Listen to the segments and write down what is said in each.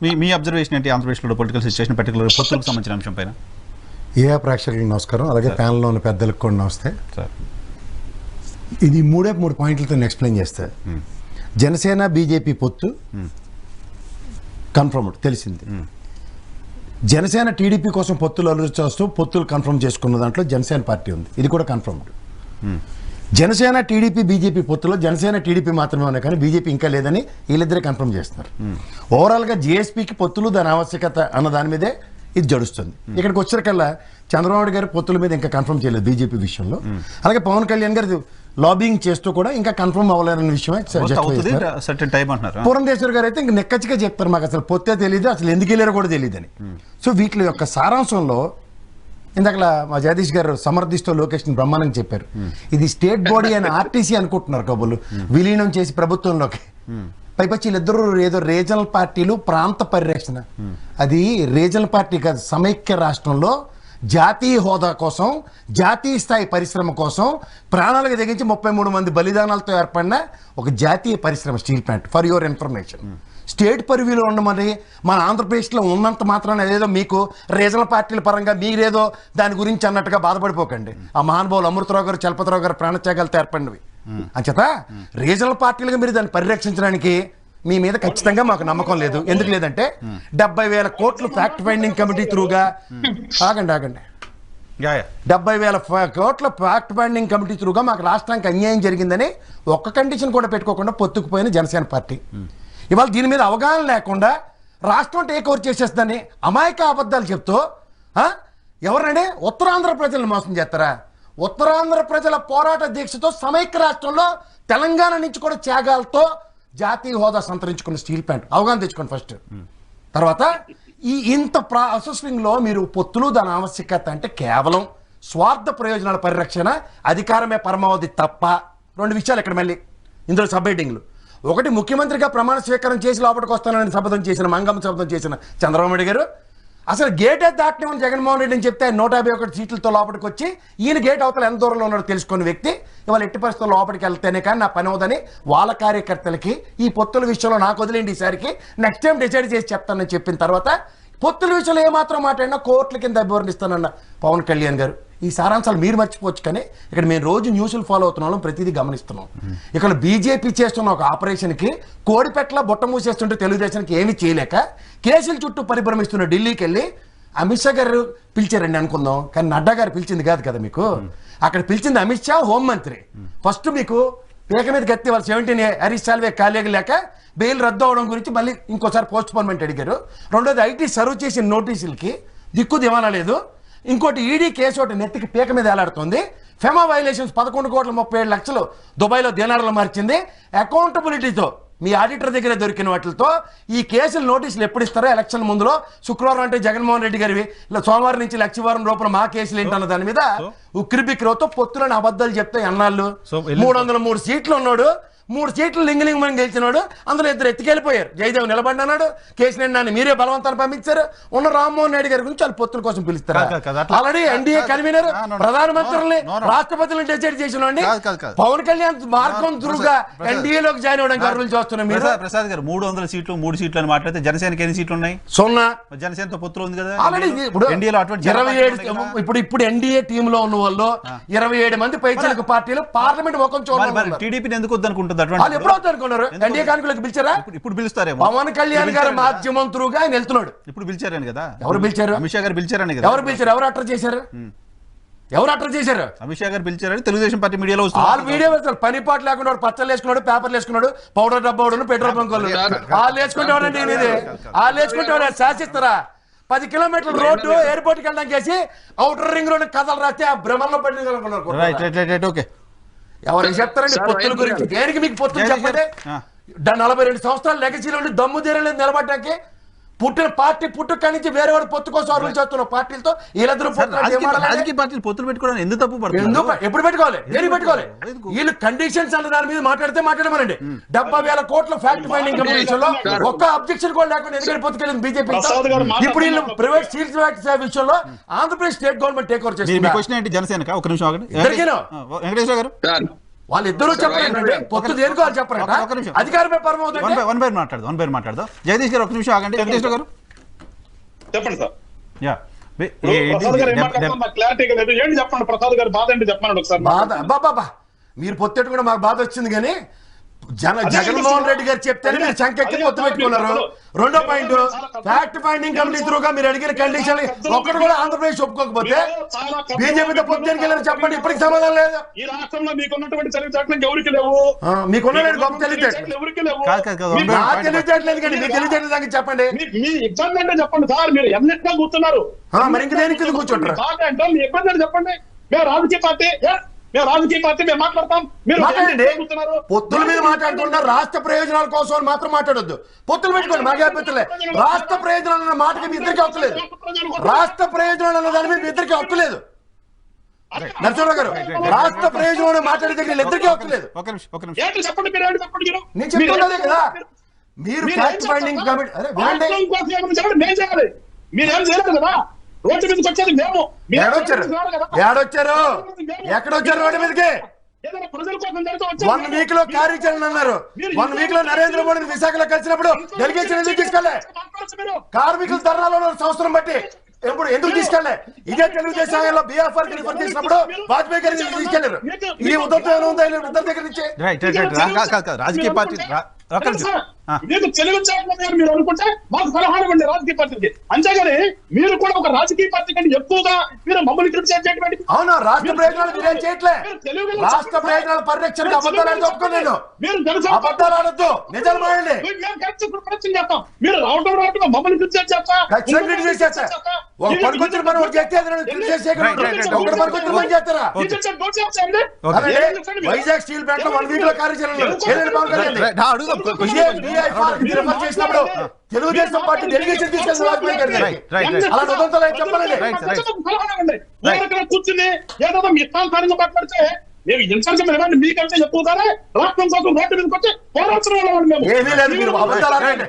మీ observation ఏంటి ఆంధ్రప్రదేశ్లో political situation particular పొత్తులకు సంబంధించిన అంశం పైన? ఏ ప్రేక్షకులకు నమస్కారం, అలాగే ప్యానల్లో ఉన్న పెద్దలకు కూడా నమస్తే. ఇది మూడు పాయింట్లతో ఎక్స్ప్లెయిన్ చేస్తా. జనసేన బీజేపీ పొత్తు కన్ఫర్మ్డ్ తెలిసింది. జనసేన టీడీపీ కోసం పొత్తులు ఆలోచిస్తూ పొత్తులు కన్ఫర్మ్ చేసుకున్న దాంట్లో జనసేన పార్టీ ఉంది, ఇది కూడా కన్ఫర్మ్డ్. జనసేన టీడీపీ బీజేపీ పొత్తులో జనసేన టీడీపీ మాత్రమే ఉన్నాయి, కానీ బీజేపీ ఇంకా లేదని వీళ్ళిద్దరే కన్ఫర్మ్ చేస్తున్నారు. ఓవరాల్గా జీఎస్పీకి పొత్తులు దాని ఆవశ్యకత అన్న దాని మీదే ఇది జడుస్తుంది. ఇక్కడికి వచ్చేకల్లా చంద్రబాబు గారు పొత్తుల మీద ఇంకా కన్ఫర్మ్ చేయలేదు బీజేపీ విషయంలో. అలాగే పవన్ కళ్యాణ్ గారు లాబింగ్ చేస్తూ కూడా ఇంకా కన్ఫర్మ్ అవ్వలేరన్న విషయమే. పురంధేశ్వర్ గారు అయితే ఇంకా నెక్కచ్చిగా చెప్తారు, మాకు అసలు పొత్తే తెలియదు, అసలు ఎందుకు వెళ్ళారో కూడా తెలియదని. సో వీటి యొక్క సారాంశంలో ఇందాక మా జగదీష్ గారు సమర్థిస్తూ లొకేషన్ బ్రహ్మాండంగా చెప్పారు. ఇది స్టేట్ బాడీ అని ఆర్టీసీ అనుకుంటున్నారు కబుర్లు, విలీనం చేసి ప్రభుత్వంలోకి. పైపచ్చి వీళ్ళిద్దరూ ఏదో రీజనల్ పార్టీలు ప్రాంత పరిరక్షణ, అది రీజనల్ పార్టీ కాదు, సమైక్య రాష్ట్రంలో జాతీయ హోదా కోసం జాతీయ స్థాయి పరిశ్రమ కోసం ప్రాణాలకు తెగించి 33 మంది బలిదానాలతో ఏర్పడిన ఒక జాతీయ పరిశ్రమ steel plant. For your information, state పరివ్యూలో ఉండమని మన ఆంధ్రప్రదేశ్లో ఉన్నంత మాత్రాన ఏదో మీకు రీజనల్ పార్టీల పరంగా మీరేదో దాని గురించి అన్నట్టుగా బాధపడిపోకండి. ఆ మహానుభావులు అమృతరావు గారు, చలపతిరావు గారు ప్రాణత్యాగాలతో ఏర్పడినవి. అంచేత రీజనల్ పార్టీలుగా మీరు దాన్ని పరిరక్షించడానికి మీ మీద ఖచ్చితంగా మాకు నమ్మకం లేదు. ఎందుకు లేదంటే 70,000 కోట్లు ఫ్యాక్ట్ ఫైండింగ్ కమిటీ త్రూగా ఆగండి 70,000 కోట్ల ఫ్యాక్ట్ ఫైండింగ్ కమిటీ త్రూగా మాకు రాష్ట్రానికి అన్యాయం జరిగిందని ఒక్క కండిషన్ కూడా పెట్టుకోకుండా పొత్తుకుపోయిన జనసేన పార్టీ ఇవాళ దీని మీద అవగాహన లేకుండా రాష్ట్రం టేక్ ఓవర్ చేసేస్తుందని అమాయక అబద్ధాలు చెప్తూ ఎవరండి ఉత్తరాంధ్ర ప్రజలను మోసం చేస్తారా? ఉత్తరాంధ్ర ప్రజల పోరాట దీక్షతో సమైక్య రాష్ట్రంలో తెలంగాణ నుంచి కూడా త్యాగాలతో జాతీయ హోదా సంతరించుకున్న స్టీల్ ప్లాంట్ అవగాహన తెచ్చుకోండి ఫస్ట్. తర్వాత ఈ ఇంత ప్రాసెసింగ్లో మీరు పొత్తులు దాని ఆవశ్యకత అంటే కేవలం స్వార్థ ప్రయోజనాల పరిరక్షణ, అధికారమే పరమావధి తప్ప. 2 విషయాలు ఇక్కడ మళ్ళీ ఇందులో సబ్ హెడ్డింగ్లు. ఒకటి, ముఖ్యమంత్రిగా ప్రమాణ స్వీకారం చేసి లోపలికి వస్తానని శపథం చేసిన మంగమ్మ శపథం చేసిన చంద్రబాబు నాయుడు గారు అసలు గేటే దాటినమని జగన్మోహన్ రెడ్డి అని చెప్తే 151 సీట్లతో లోపలికి వచ్చి ఈయన గేట్ అవతల ఎంత దూరంలో ఉన్నాడో తెలుసుకున్న వ్యక్తి ఇవాళ ఎట్టి పరిస్థితుల్లో లోపలికి వెళ్తేనే కానీ నా పని అవుదని వాళ్ళ కార్యకర్తలకి ఈ పొత్తుల విషయంలో నాకు వదిలేండి, ఈసారికి నెక్స్ట్ టైం డిసైడ్ చేసి చెప్తానని చెప్పిన తర్వాత పొత్తుల విషయంలో ఏమాత్రం మాట్లాడినా కోర్టుల కింద అభివర్ణిస్తానన్న పవన్ కళ్యాణ్ గారు. ఈ సారాంశాలు మీరు మర్చిపోవచ్చు, కానీ ఇక్కడ మేము రోజు న్యూస్లు ఫాలో అవుతున్నాం, ప్రతిదీ గమనిస్తున్నాం. ఇక్కడ బీజేపీ చేస్తున్న ఒక ఆపరేషన్కి కోడిపెట్ల బొట్ట మూసేస్తుంటే తెలుగుదేశానికి ఏమీ చేయలేక కేసుల చుట్టూ పరిభ్రమిస్తున్న ఢిల్లీకి వెళ్ళి అమిత్ షా గారు పిలిచారండి అనుకుందాం, కానీ నడ్డా గారు పిలిచింది కాదు కదా మీకు. అక్కడ పిలిచింది అమిత్ షా, హోంమంత్రి. ఫస్ట్ మీకు పీక మీద గత్తి వాళ్ళు 17 హరీష్ సాల్వే ఖాళీగా లేక బెయిల్ రద్దు అవడం గురించి మళ్ళీ ఇంకోసారి పోస్ట్పోన్మెంట్ అడిగారు. రెండోది ఐటీ సర్వ్ చేసిన నోటీసులకి దిక్కు దివానా లేదు. ఇంకోటి ఈడీ కేసు ఒకటి నెత్తికి పీక మీద ఏలాడుతుంది. ఫెమా వైలేషన్స్ 11,37,00,000 దుబాయ్లో దినార్లు మార్చింది. అకౌంటబిలిటీతో మీ ఆడిటర్ దగ్గర దొరికిన వాటితో ఈ కేసులు నోటీసులు ఎప్పుడు ఇస్తారో ఎలక్షన్ ముందులో శుక్రవారం అంటే జగన్మోహన్ రెడ్డి గారివి ఇలా సోమవారం నుంచి లక్షవారం లోపల మా కేసులు ఏంటన్న దాని మీద ఉక్కిరిబిక్కిరవుతో పొత్తులను అబద్ధాలు చెప్తే అన్నాళ్ళు. 303 సీట్లు ఉన్నాడు, 3 సీట్లు లింగలింగమని గెలిచినాడు, అందులో 2 ఎత్తుకెళ్ళిపోయారు. జయదేవ్ నిలబడినాడు, కేసీఆర్ నాని మీరే బలవంతాన్ని పంపించారు. ఉన్న రామ్మోహన్ రెడ్డి గారి గురించి వాళ్ళు పొత్తుల కోసం పిలుస్తారు. ఆల్రెడీ ఎన్డీఏ కన్వీనర్ ప్రధానమంత్రుల్ని రాష్ట్రపతులను డిసైడ్ చేసిన పవన్ కళ్యాణ్ మార్గం దురుగా ఎన్డీఏలోకి జాయిన్ అవ్వడానికి అర్హులు చూస్తున్నారు. మీరు ప్రసాద్ గారు 300 సీట్లు 3 సీట్లు అని మాట్లాడితే జనసేనకి ఎన్ని సీట్లు ఉన్నాయి? 0. జనసేనతో పొత్తులు ఉంది కదా ఆల్రెడీ. ఇప్పుడు 27 ఇప్పుడు ఎన్డీఏ టీమ్ లో ఉన్న వాళ్ళు 27 మంది పైచలకు పార్టీలు పార్లమెంట్ ముఖం చూడాలి. టీడీపీని ఎందుకు వద్దనుకుంటుంది? వాళ్ళు ఎప్పుడు అవుతారనుకున్నారు? ఎన్డీఏ కానుకలకు పిలిచారా? ఇప్పుడు పిలుస్తారే. పవన్ కళ్యాణ్ గారు మాధ్యమం త్రూగా ఆయన వెళ్తున్నాడు. ఇప్పుడు పిలిచారని కదా. ఎవరు పిలిచారు? అమిత్ షా గారు పిలిచారని కదా. ఎవరు పిలిచారు? ఎవరు అటర్ చేశారు? అమిత్ షా గారు పిలిచారని తెలుగుదేశం పార్టీ మీడియాలో వీడియో వేస్తారు. పని పాటు లేకుండా పచ్చలు వేసుకున్నాడు, పేపర్లు వేసుకున్నాడు, పౌడర్ డబ్బా పెట్రోల్ బంక్ వాళ్ళు వేసుకుంటామండి. వాళ్ళు వేసుకుంటే శాసిస్తారా? 10 కిలోమీటర్ల రోడ్డు ఎయిర్పోర్ట్కి వెళ్ళడానికి వేసి అవుటర్ రింగ్ రోడ్ కథలు రాస్తే ఆ భ్రమంలో పడి ఎవరికి చెప్తారండి పొత్తుల గురించి? దేనికి మీకు పొత్తులు చెప్పండి? 42 సంవత్సరాలు లెగసీలో ఉండి దమ్ము తీరలేదు నిలబడటానికి. పుట్టిన పార్టీ పుట్టుక నుంచి వేరే వాడు పొత్తు కోసం అరువులు చేస్తున్న పార్టీలతో వీళ్ళిద్దరూ రాజకీయ పార్టీలు పొత్తులు పెట్టుకోవడం ఎందుకు తప్పు పడుతుంది? ఎప్పుడు పెట్టుకోవాలి? దేనికి పెట్టుకోవాలి? వీళ్ళు కండిషన్స్ అన్న దాని మీద మాట్లాడమనండి. 70,000 కోట్ల ఫ్యాక్ట్ ఫైండింగ్ కమిషన్ లో ఒక్క అబ్జెక్షన్ కూడా లేకుండా ఎందుకంటే పొత్తుకెళ్ళింది బీజేపీ. ఇప్పుడు వీళ్ళు ప్రైవేట్ స్టీల్ ఫ్యాక్టరీ విషయంలో Andhra Pradesh state government take over చేసింది. జనసేన ఒక నిమిషం వెంకటేశ్వర గారు వాళ్ళిద్దరూ చెప్పండి పొత్తు దేనికో వాళ్ళు చెప్పరా ఒక నిమిషం. అధికారమే పరమ అవుతుంది. వన్ బై మాట్లాడదాం. జగదీష్ గారు ఒక నిమిషం ఆగండి. వెంకటేశ్వర గారు చెప్పండి సార్. యా ప్రసాద్ గారు ఏం మాట్లాడుతున్నారు నాకు క్లారిటీగా లేదు. ఏంటి చెప్పండి, ప్రసాద్ గారు బాధ ఏంటి చెప్పండి ఒకసారి. బాధ బాబా మీరు పొత్తెట్టు కూడా మాకు బాధ వచ్చింది కానీ జగన్మోహన్ రెడ్డి గారు చెప్తేనే మీరు సంఖ్యకి పొత్తు పెట్టుకున్నారు. రెండో పాయింట్, ఫ్యాక్ట్ ఫైండింగ్ కమిటీ త్రూగా మీరు అడిగిన కండిషన్ ఒక్కడు కూడా ఆంధ్రప్రదేశ్ ఒప్పుకోకపోతే బీజేపీతో పొత్తు వెళ్ళారు చెప్పండి. ఇప్పటికి సమాధానం లేదు. ఈ రాష్ట్రంలో మీకున్నటువంటి తెలివితేటలు ఎవరికి లేవు. మీకున్న గొప్ప తెలివితేటలు ఎవరికి లేవు. నా తెలివితేటలేదు కానీ మీ తెలివితేటలు దగ్గర చెప్పండి. మీ ఇబ్బంది అంటే చెప్పండి సార్. మీరు ఎన్నిటిగా కూర్చున్నారు, మరి ఇంక దేనికి కింద కూర్చుంటారు? అంటే మీ ఇబ్బంది అంటే చెప్పండి. మేము రాజకీయ పార్టీ మేము మాట్లాడతాం. మీరు మాట్లాడండి. పొత్తుల మీద మాట్లాడుతున్నా రాష్ట్ర ప్రయోజనాల కోసం అని మాత్రం మాట్లాడొద్దు. పొత్తులు పెట్టుకోండి, మాకే అభ్యంతరలే. రాష్ట్ర ప్రయోజనాలు అన్న మాటకి మీ ఇద్దరికి హక్కులేదు. రాష్ట్ర ప్రయోజనాలు అన్న దాని మీద మీ ఇద్దరికి హక్కులేదు. నరసింహరావు గారు, రాష్ట్ర ప్రయోజనం మాట్లాడే దగ్గర ఇద్దరికి హక్కులేదు. చెప్పండి. నేను చెప్తున్నదే కదా. మీరు ఫ్యాక్ట్ ఫైండింగ్ కమిటీ వినండి. మీరేం చేయలేదు కదా. రోడ్డు మీదకి వచ్చేది మేము. ఏడొచ్చారు ఎక్కడొచ్చారు రోడ్డు మీదకి? 1 వీక్ లో కార్యాచరణ అన్నారు. 1 వీక్ లో నరేంద్ర మోడీ విశాఖలో కలిసినప్పుడు డెలిగేషన్ ఎందుకు తీసుకెళ్లే? కార్మికుల ధర్నాలో సంవత్సరం బట్టి ఎందుకు తీసుకెళ్లే? ఇదే తెలుగుదేశం హయాంలో బీఆర్ఎఫ్ రిఫర్ చేసినప్పుడు వాజ్పేయి గారిని తీసుకెళ్లారు. ఈ ఉద్దతం ఉందా ఇద్దరి దగ్గర నుంచి? రాజకీయ పార్టీ మీకు తెలుగు చాటున్నారు మీరు అనుకుంటే మాకు సలహా ఇవ్వండి రాజకీయ పార్టీకి. అంతేగాని మీరు కూడా ఒక రాజకీయ పార్టీ కంటే ఎక్కువగా మీరు మమ్మల్ని క్రిటిసైజ్ చేయడం. అవునా? రాష్ట్ర ప్రయోజనాలు మీరేం చేయట్లే. రాష్ట్ర ప్రయోజనాల పరిరక్షణ అబద్ధాలు ఒప్పుకోలేను. అబద్ధాలు ఆడొద్దు, నిజాలు మాడండి. ప్రయత్నం చేస్తాం. మీరు రావడం మమ్మల్ని క్రిటిసైజ్ చేస్తా. ఖచ్చితంగా క్రిటిసైజ్ చేస్తా. ఒక పనికొచ్చిన పని ఒకటి చేస్తే క్రిటిసైజ్ చేయగలరు. ఒకటి పనికొచ్చిన పని చేస్తారా? వైజాగ్ స్టీల్ ప్లాంట్ లో 1 వీక్ లో కార్యాచరణ చేసినప్పుడు తెలుగుదేశం పార్టీ డెలిగేషన్ తీసుకెళ్ళి వాజ్పేయి గారిని అలా ఉదంతాలు చెప్పాలండి. కూర్చుని ఏదో మీ ఇష్టానుసారంగా మాట్లాడితే మేము ఇన్సల్ట్ ఇవ్వండి. మీకంటే ఎక్కువగానే రాష్ట్రం కోసం రోడ్డు మీదకి వచ్చి పోరాల్సిన వాళ్ళం మేము. ఏమీ లేదు, మీరు అబద్ధాలు ఆడండి.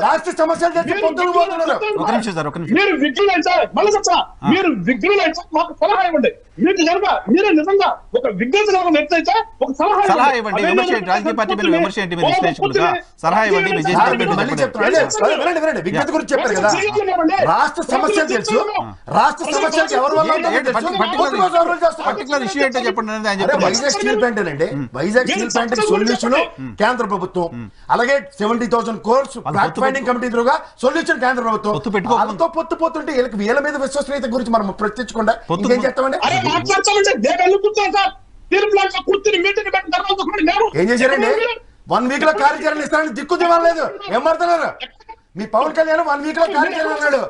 రాష్ట్ర సమస్యలు తెచ్చి పొద్దులు పోతున్నారు. మీరు విఘ్నులైతే మళ్ళీ చెప్తా, మీరు విఘ్నులైతే మాకు సలహా ఇవ్వండి. మీకు కనుక మీరే నిజంగా ఒక విఘ్నత వ్యక్తి ఒక సలహా ఇవ్వండి. రాజకీయ పార్టీ మీద విమర్శ ఏంటి? మీరు విశ్లేషకులుగా సలహా ఇవ్వండి. విఘ్నత గురించి చెప్పారు కదా. రాష్ట్ర సమస్యలు తెలుసు. రాష్ట్ర సమస్యలకు ఎవరి వల్ల పర్టికులర్ ఇష్యూ ఏంటో చెప్పండి. వైజాగ్ స్టీల్ ప్లాంట్ అండి. వైజాగ్ స్టీల్ ప్లాంట్ సొల్యూషన్ కేంద్ర ప్రభుత్వం, అలాగే 70,000 crores ఫ్యాక్ట్ ఫైండింగ్ కమిటీ త్రూగా సొల్యూషన్ కేంద్ర ప్రభుత్వం. వాళ్ళతో పొత్తు పోతుంటే వీళ్ళ మీద విశ్వసనీయత గురించి మనం ప్రత్యేకంగా ఇంకేం చేస్తామండి? ఏం చేశారండి? 1 వీక్ లో కార్యాచరణ ఇస్తానని దిక్కు దివ్వలేదు. ఏం మారుతున్నారు? మీ పవన్ కళ్యాణ్ 1 వీక్ లో కార్యాచరణ అన్నాడు.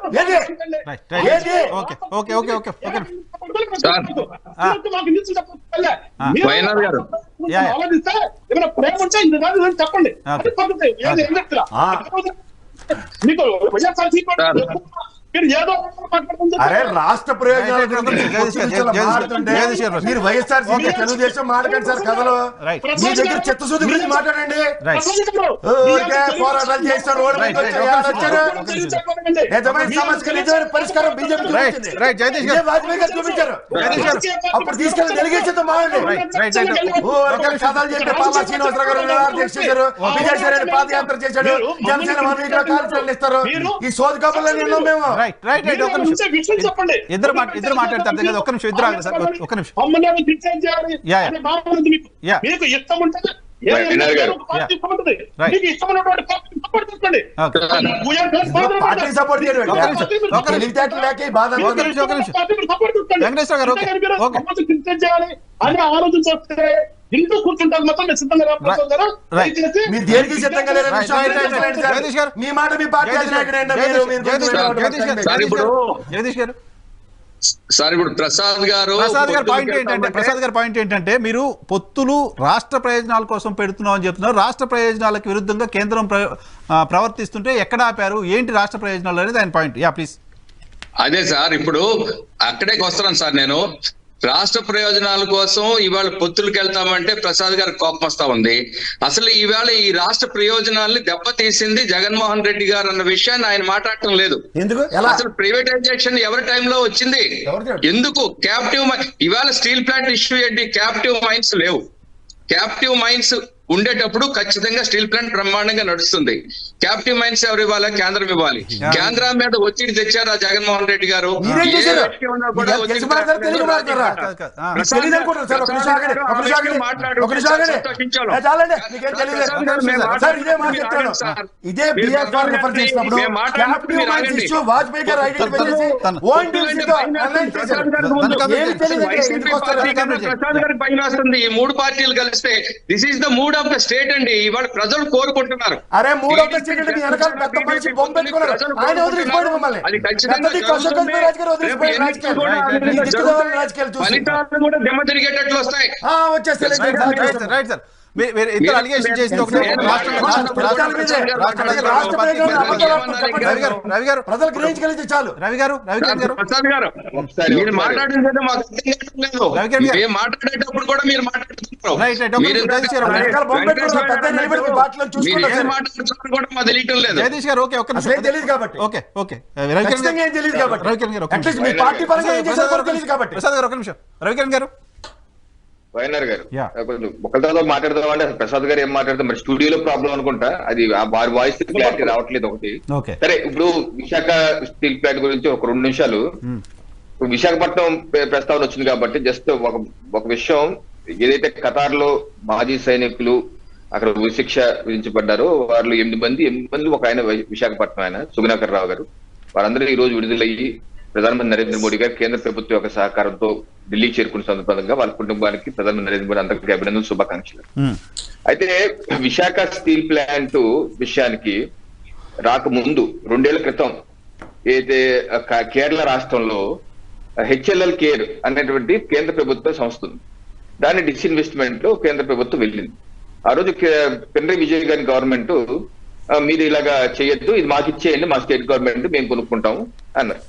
ప్రేమ ఉంటే ఇది కాదు చెప్పండి. మీకు అరే రాష్ట్ర ప్రయోజనాలు మీరు వైఎస్ఆర్సీపీ తెలుగుదేశం మాట్లాడండి సార్. కథలు మీ దగ్గర చిత్తశుద్ధి గురించి మాట్లాడండి. పోరాటాలు చేస్తారు, నిజమైన సమస్యకు నిజమైన పరిష్కారం బీజేపీ వాజ్పేయి గారు చూపించారు. అప్పుడు తీసుకెళ్లి డెలిగేషన్ తో మాట్లాడండి. కథలు చెప్పి పాపా శ్రీనివాసరావు గారు చేశారు, విజయసాయి పాదయాత్ర చేశాడు, జనసేన 1 వీక్ లో కార్యక్రమాలు ఇస్తారు. ఈ సోది కబుర్లని విన్నాం మేము. ఇద్దరు మాట్లాడతారు కదా. ఒక్క నిమిషం ఇద్దరు సార్, ఒక్క నిమిషం. మీకు ఇష్టం ఉంటుంది పార్టీ సపోర్ట్ చేయాలి అని ఆలోచన చేస్తే ఇంట్లో కూర్చుంటారు మొత్తం సిద్ధంగా మీరు దేనికి సిద్ధంగా లేరు. మీ మాట మీ పార్టీ జగదీష్ గారు సార్ ఇప్పుడు ప్రసాద్ గారు పాయింట్ ఏంటంటే మీరు పొత్తులు రాష్ట్ర ప్రయోజనాల కోసం పెడుతున్నాం అని చెప్తున్నారు. రాష్ట్ర ప్రయోజనాలకు విరుద్ధంగా కేంద్రం ప్రవర్తిస్తుంటే ఎక్కడ ఆపారు? ఏంటి రాష్ట్ర ప్రయోజనాలు అనేది ఆయన పాయింట్. ప్లీజ్. అదే సార్, ఇప్పుడు అక్కడే వస్తున్నాను సార్. నేను రాష్ట్ర ప్రయోజనాల కోసం ఇవాళ పొత్తులకు వెళ్తామంటే ప్రసాద్ గారి కోపం వస్తా ఉంది. అసలు ఈవేళ ఈ రాష్ట్ర ప్రయోజనాల్ని దెబ్బతీసింది జగన్మోహన్ రెడ్డి గారు అన్న విషయాన్ని ఆయన మాట్లాడటం లేదు. ఎందుకు? ఎలా? అసలు ప్రైవేటైజేషన్ ఎవరి టైంలో వచ్చింది? ఎందుకు? క్యాప్టివ్ ఇవాళ స్టీల్ ప్లాంట్ ఇష్యూ ఏంటి? క్యాప్టివ్ మైన్స్ లేవు. క్యాప్టివ్ మైన్స్ ఉండేటప్పుడు ఖచ్చితంగా స్టీల్ ప్లాంట్ బ్రహ్మాండంగా నడుస్తుంది. క్యాప్టివ్ మైన్స్ ఎవరు ఇవ్వాలి? కేంద్రం ఇవ్వాలి. కేంద్రం మీద ఒత్తిడి తెచ్చారా జగన్మోహన్ రెడ్డి గారు? ఈ మూడు పార్టీలు కలిస్తే this is the mood of the state అండి. ఇవాళ ప్రజలు కోరుకుంటున్నారు. అరే మూడ్ ఆఫ్ ద స్టేట్ అంటే వెనకాల పెద్ద మనిషి బొమ్మ పెట్టుకున్నారు. ఆయన వదిలిపోయాడు మమ్మల్ని. ఫలితాలు కూడా దెమ్మ తిరిగేటట్లు వస్తాయి. రైట్ సార్, ఇద్దరు అలిగేషన్ చేసింది ఒకటి. రవి గారు ప్రజలు గ్రహించగలిగితే చాలు. ప్రసాద్ గారు మీరు మాట్లాడింది మాకు మాట్లాడేటప్పుడు కూడా మీరు మాట్లాడుతున్నారు కూడా మాకు తెలియటం లేదు. జగదీష్ గారు ఓకే, ఒక్క తెలియదు కాబట్టి. ఓకే ఓకే రవికిరణ్ గారు ప్రసాద్ గారు ఒక నిమిషం. రవికిరణ్ గారు వైఎన్ఆర్ గారు ఒకరితో మాట్లాడదాం అంటే ప్రసాద్ గారు ఏం మాట్లాడతాం మరి స్టూడియోలో ప్రాబ్లం అనుకుంటా. అది వారి వాయిస్ క్లారిటీ రావట్లేదు ఒకటి. సరే ఇప్పుడు విశాఖ స్టీల్ ప్లాంట్ గురించి ఒక 2 నిమిషాలు. విశాఖపట్నం ప్రస్తావన వచ్చింది కాబట్టి జస్ట్ ఒక విషయం. ఏదైతే ఖతార్ లో మాజీ సైనికులు అక్కడ ఉరిశిక్ష విధించబడ్డారో వాళ్ళు 8 మంది ఒక ఆయన విశాఖపట్నం ఆయన సుగుణాకర్ రావు గారు వారందరూ ఈ రోజు విడుదలయ్యి ప్రధానమంత్రి నరేంద్ర మోడీ గారు కేంద్ర ప్రభుత్వం యొక్క సహకారంతో ఢిల్లీ చేరుకున్న సందర్భంగా వాళ్ళ కుటుంబానికి ప్రధానమంత్రి నరేంద్ర మోడీ అందరికీ అభినందనలు, శుభాకాంక్షలు. అయితే విశాఖ స్టీల్ ప్లాంట్ విషయానికి రాకముందు 2 ఏళ్ల క్రితం ఏదైతే కేరళ రాష్ట్రంలో హెచ్ఎల్ఎల్ కేర్ అనేటువంటి కేంద్ర ప్రభుత్వ సంస్థ ఉంది. దాని డిస్ఇన్వెస్ట్మెంట్ లో కేంద్ర ప్రభుత్వం వెళ్ళింది. ఆ రోజు పినరయ్ విజయన్ గారి గవర్నమెంట్ మీరు ఇలాగా చేయొద్దు, ఇది మాకు ఇచ్చేయండి, మా స్టేట్ గవర్నమెంట్ మేము కొనుక్కుంటాము అన్నారు.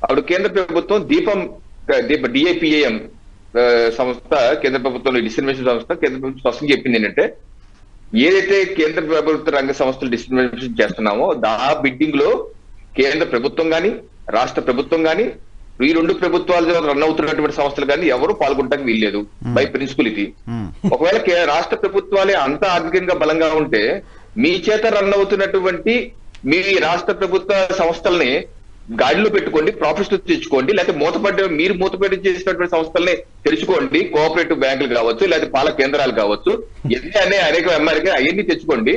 అప్పుడు కేంద్ర ప్రభుత్వం డిఐపిఏఎం సంస్థ కేంద్ర ప్రభుత్వంలో డిస్ఇన్వెస్ట్మెంట్ సంస్థ కేంద్ర ప్రభుత్వం స్పష్టంగా చెప్పింది ఏంటంటే ఏదైతే కేంద్ర ప్రభుత్వ రంగ సంస్థలు డిస్ఇన్వెస్ట్మెంట్ చేస్తున్నామో ఆ బిడ్డింగ్ లో కేంద్ర ప్రభుత్వం గాని రాష్ట్ర ప్రభుత్వం గాని ఈ 2 ప్రభుత్వాలు రన్ అవుతున్నటువంటి సంస్థలు కానీ ఎవరు పాల్గొనడానికి వీల్లేదు బై ప్రిన్సిపల్ ఇది. ఒకవేళ రాష్ట్ర ప్రభుత్వాలే అంత ఆర్థికంగా బలంగా ఉంటే మీ చేత రన్ అవుతున్నటువంటి మీ రాష్ట్ర ప్రభుత్వ సంస్థల్ని గాడిలో పెట్టుకోండి, ప్రాఫిట్స్ తెచ్చుకోండి, లేకపోతే మీరు మూతపడి చేసినటువంటి సంస్థల్ని తెరుచుకోండి. కోఆపరేటివ్ బ్యాంకులు కావచ్చు, లేకపోతే పాల కేంద్రాలు కావచ్చు, అనేక అమెరికా అవన్నీ తెచ్చుకోండి.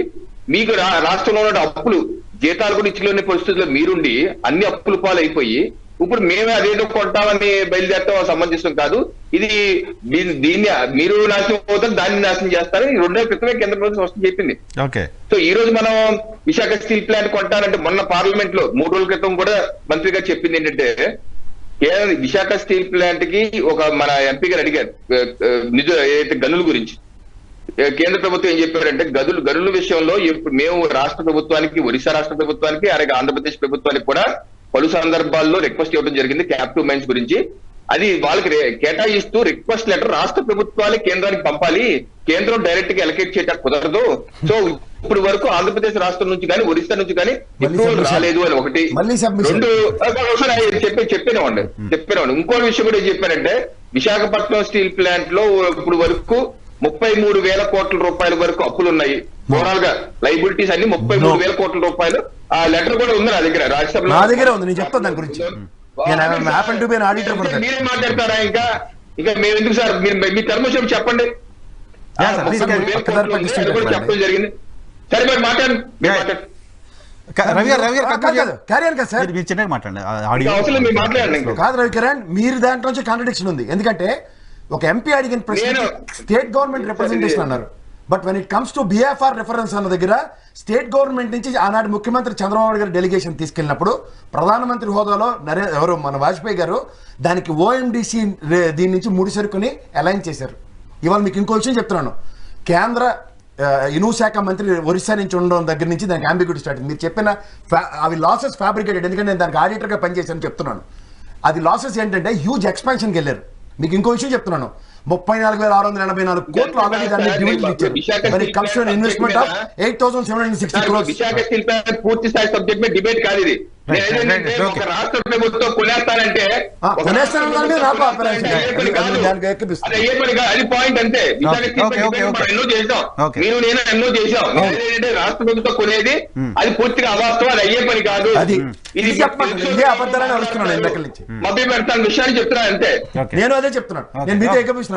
మీకు రాష్ట్రంలో ఉన్న అప్పులు జీతాలు కూడా ఇచ్చుకునే పరిస్థితుల్లో మీరుండి అన్ని అప్పులు పాలైపోయి ఇప్పుడు మేమే అదేదో కొంటామని బయలుదేరతాం సంబంధించడం కాదు. ఇది దీన్ని మీరు నాశనం అవుతారు, దాన్ని నాశనం చేస్తారు. 2 ఏళ్ల క్రితమే కేంద్ర ప్రభుత్వం స్పష్టం చెప్పింది. సో ఈ రోజు మనం విశాఖ స్టీల్ ప్లాంట్ కొంటారంటే మొన్న పార్లమెంట్ లో 3 రోజుల క్రితం కూడా మంత్రి గారు చెప్పింది ఏంటంటే విశాఖ స్టీల్ ప్లాంట్ కి మన ఎంపీ గారు అడిగారు ఏదైతే గనుల గురించి. కేంద్ర ప్రభుత్వం ఏం చెప్పారంటే గనుల విషయంలో మేము రాష్ట్ర ప్రభుత్వానికి, ఒరిస్సా రాష్ట్ర ప్రభుత్వానికి, అలాగే ఆంధ్రప్రదేశ్ ప్రభుత్వానికి కూడా పలు సందర్భాల్లో రిక్వెస్ట్ ఇవ్వడం జరిగింది క్యాప్టివ్ మైన్స్ గురించి. అది వాళ్ళకి కేటాయిస్తూ రిక్వెస్ట్ లెటర్ రాష్ట్ర ప్రభుత్వాలే కేంద్రానికి పంపాలి, కేంద్రం డైరెక్ట్ గా ఎలకేట్ చేయటం కుదరదు. సో ఇప్పుడు వరకు ఆంధ్రప్రదేశ్ రాష్ట్రం నుంచి కానీ ఒరిస్సా నుంచి కానీ అప్రూవల్ రాలేదు అని ఒకటి. 2 చెప్పాను. ఇంకో విషయం కూడా ఏం చెప్పారంటే విశాఖపట్నం స్టీల్ ప్లాంట్ లో ఇప్పుడు వరకు 33,000 కోట్ల రూపాయల వరకు అప్పులు ఉన్నాయి. ఓవరాల్ గా లైబిలిటీస్ అన్ని 33,000 కోట్ల రూపాయలు. ఆ లెటర్ కూడా ఉంది నా దగ్గర, రాజ్యసభలో నా దగ్గర ఉంది. నేను చెప్తాను దాని గురించి. మీరే మాట్లాడతారా? ఇంకా మేము ఎందుకు సార్? మీ టర్మ్ చెప్పండి. చెప్పడం జరిగింది. సరే మరి మాట్లాడండి. కాదు రవికిరణ్, మీరు దాంట్లో కాంట్రడిక్షన్ ఉంది. ఎందుకంటే ఒక ఎంపీ అడిగిన ప్రశ్న స్టేట్ గవర్నమెంట్ రిప్రజెంటేషన్ అన్నారు. But when it comes to BFR reference అన్న దగ్గర స్టేట్ గవర్నమెంట్ నుంచి ఆనాడు ముఖ్యమంత్రి చంద్రబాబు గారు డెలిగేషన్ తీసుకెళ్ళినప్పుడు ప్రధానమంత్రి హోదాలో ఎవరు మన వాజ్పేయి గారు దానికి ఓఎండిసి దీని నుంచి ముడిసరుకుని అలైన్ చేశారు. ఇవాళ మీకు ఇంకో విషయం చెప్తున్నాను. కేంద్ర ఇనుము శాఖ మంత్రి ఒరిస్సా నుంచి ఉండడం దగ్గర నుంచి దానికి అంబిగ్యూటీ స్టార్ట్. మీరు చెప్పిన అవి లాసెస్ ఫ్యాబ్రికేటెడ్. ఎందుకంటే నేను దానికి ఆడిటర్గా పనిచేశాను చెప్తున్నాను. అది లాసెస్ ఏంటంటే హ్యూజ్ ఎక్స్పాన్షన్కి వెళ్ళారు. మీకు ఇంకో విషయం చెప్తున్నాను, 34,684 కోట్లు ఆల్రెడీ దాన్ని డివిడెండ్ ఇచ్చారు. మరి commission investment of 8,760 crores. Visakha steel plant పూర్తి స్థాయి సబ్జెక్ట్ మీద డిబేట్ కాదు ఇది. నేనేంటంటే ఒక రాష్ట్ర ప్రభుత్వం కొనేస్తానంటే అది అయ్యే పని కాదు, అది పాయింట్ అంతే. విశాఖ స్టీల్ ప్లాంట్ ఎన్నో చేసాం, మీరు నేను ఎన్నో చేసాం. ఏంటంటే రాష్ట్ర ప్రభుత్వం కొనేది అది పూర్తిగా అవాస్తవం, అది అయ్యే పని కాదు. ఇది అబద్ధాలని అడుగుతున్నాను మభ్య పెడతాను విషయాన్ని చెప్తున్నాను అంతే. నేను అదే చెప్తున్నాను, నేను మీతో ఏకపిస్తున్నాను.